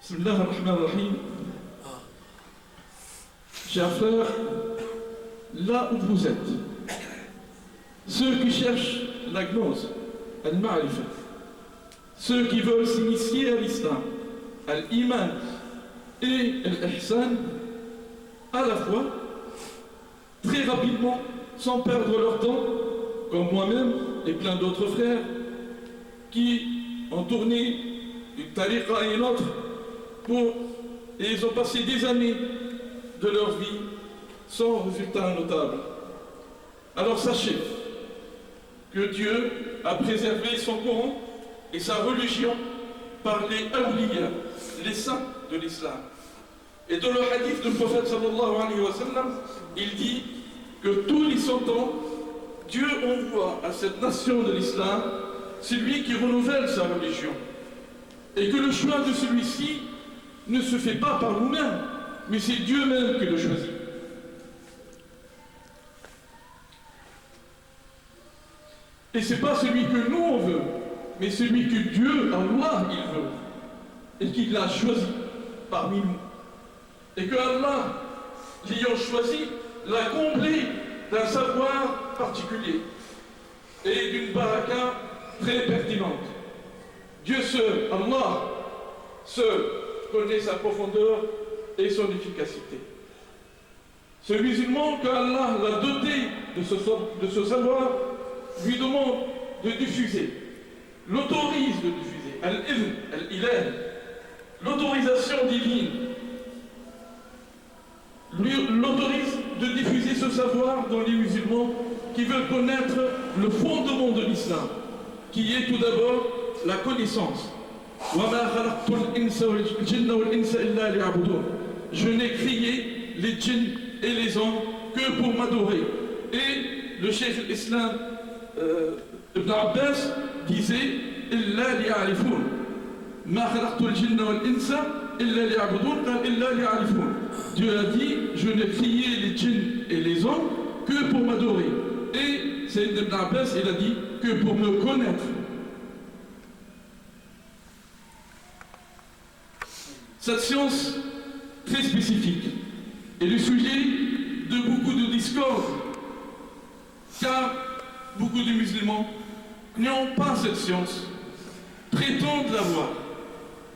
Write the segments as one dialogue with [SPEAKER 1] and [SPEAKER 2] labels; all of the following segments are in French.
[SPEAKER 1] Bismillah ar-Rahman ar-Rahim. Chers frères, là où vous êtes, ceux qui cherchent la gnose, al-ma'rifa, ceux qui veulent s'initier à l'islam, al-iman et al-ihsan, à la fois, très rapidement, sans perdre leur temps, comme moi-même et plein d'autres frères, qui ont tourné d'une tariqa à une autre, et ils ont passé des années de leur vie sans résultat notable. Alors sachez que Dieu a préservé son Coran et sa religion par les awliya, les saints de l'islam. Et dans le hadith du prophète sallallahu alayhi wa sallam, il dit que tous les 100 ans, Dieu envoie à cette nation de l'islam celui qui renouvelle sa religion. Et que le choix de celui-ci ne se fait pas par nous-mêmes, mais c'est Dieu même qui le choisit. Et ce n'est pas celui que nous on veut, mais celui que Dieu, Allah, il veut, et qu'il l'a choisi parmi nous. Et que Allah, l'ayant choisi, l'a comblé d'un savoir particulier et d'une baraka très pertinente. Dieu seul, Allah, seul, connaît sa profondeur et son efficacité. Ce musulman qu'Allah l'a doté de ce savoir lui demande de diffuser, l'autorise de diffuser, al-idhn, al-ilah, l'autorisation divine, l'autorise de diffuser ce savoir dans les musulmans qui veulent connaître le fondement de l'islam, qui est tout d'abord la connaissance. Je n'ai créé les djinns et les hommes que pour m'adorer. Et le cheikh l'islam Ibn Abbas disait Illa li'arifun. Ma khalaqtul jinna wal insa illa li'abudun qal illa li'arifun. Dieu a dit je n'ai créé les djinns et les hommes que pour m'adorer. Et c'est Ibn Abbas, il a dit que pour me connaître. Cette science très spécifique est le sujet de beaucoup de discours, car beaucoup de musulmans n'ont pas cette science, prétendent l'avoir,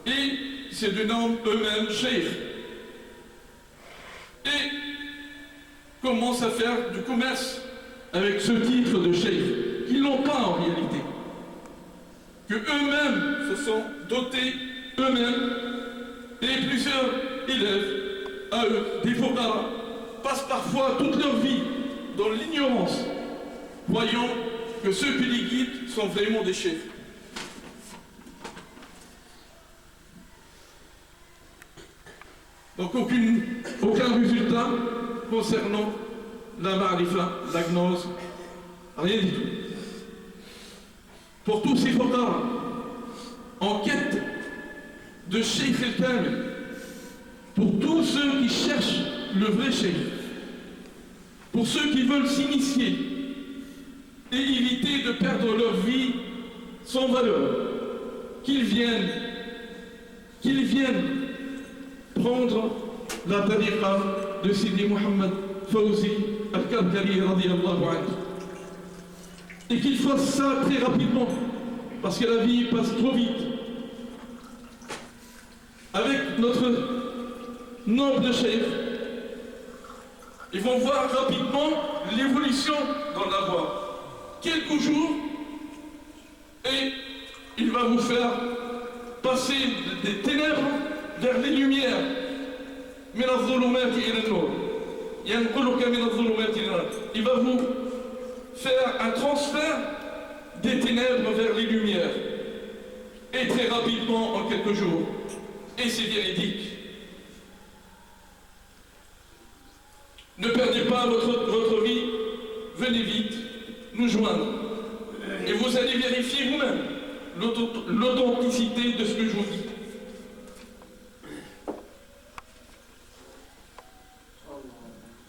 [SPEAKER 1] et se dénomment eux-mêmes cheikh, et commencent à faire du commerce avec ce titre de cheikh, qu'ils n'ont pas en réalité, que eux-mêmes se sont dotés eux-mêmes. Et plusieurs élèves, à eux, des fuqara, passent parfois toute leur vie dans l'ignorance, voyant que ceux qui les guident sont vraiment des chefs. Donc aucun résultat concernant la ma'rifa, la gnose, rien du tout. Pour tous ces fuqara, en quête de Cheikh el-Kamil, pour tous ceux qui cherchent le vrai Cheikh, pour ceux qui veulent s'initier et éviter de perdre leur vie sans valeur, qu'ils viennent prendre la tariqa de Sidi Mohammed Fawzi al-Karkari radiyallahu anhu, et qu'ils fassent ça très rapidement, parce que la vie passe trop vite. Avec notre noble cheikh, ils vont voir rapidement l'évolution dans la voie. Quelques jours, et il va vous faire passer des ténèbres vers les lumières. Il va vous faire un transfert des ténèbres vers les lumières. Et très rapidement, en quelques jours. Et c'est véridique. Ne perdez pas votre vie, venez vite nous joindre. Et vous allez vérifier vous-même l'authenticité de ce que je vous dis.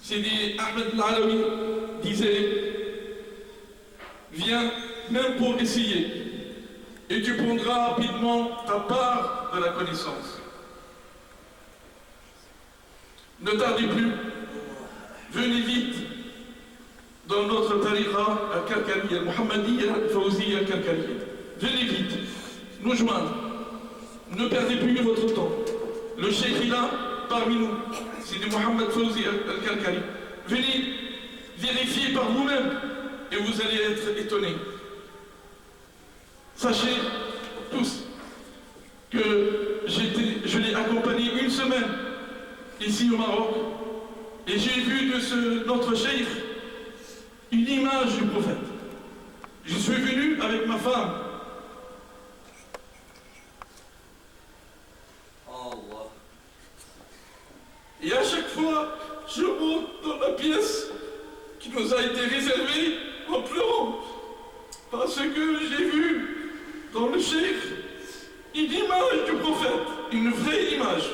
[SPEAKER 1] Sidi Ahmed al-Alawi disait viens même pour essayer et tu prendras rapidement ta part de la connaissance. Ne tardez plus. Venez vite dans notre tariqa al-Kalkali, al-Muhammadiyya, al-Fawziyya, al-Kalkali. Venez vite nous joindre. Ne perdez plus votre temps. Le cheikh est là parmi nous. C'est du Mohamed Fawzi al-Kalkali. Venez vérifier par vous-même et vous allez être étonnés. Sachez tous que je l'ai accompagné une semaine ici au Maroc et j'ai vu de notre cheikh une image du prophète. Je suis venu avec ma femme. Et à chaque fois, je monte dans la pièce qui nous a été réservée en pleurant. Parce que j'ai vu dans le cheikh une image du prophète, une vraie image.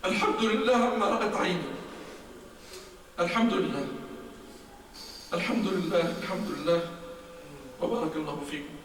[SPEAKER 1] Alhamdulillah, ma ra'at ayni. Alhamdulillah. Alhamdulillah, alhamdulillah. Wa barakallahu fikum.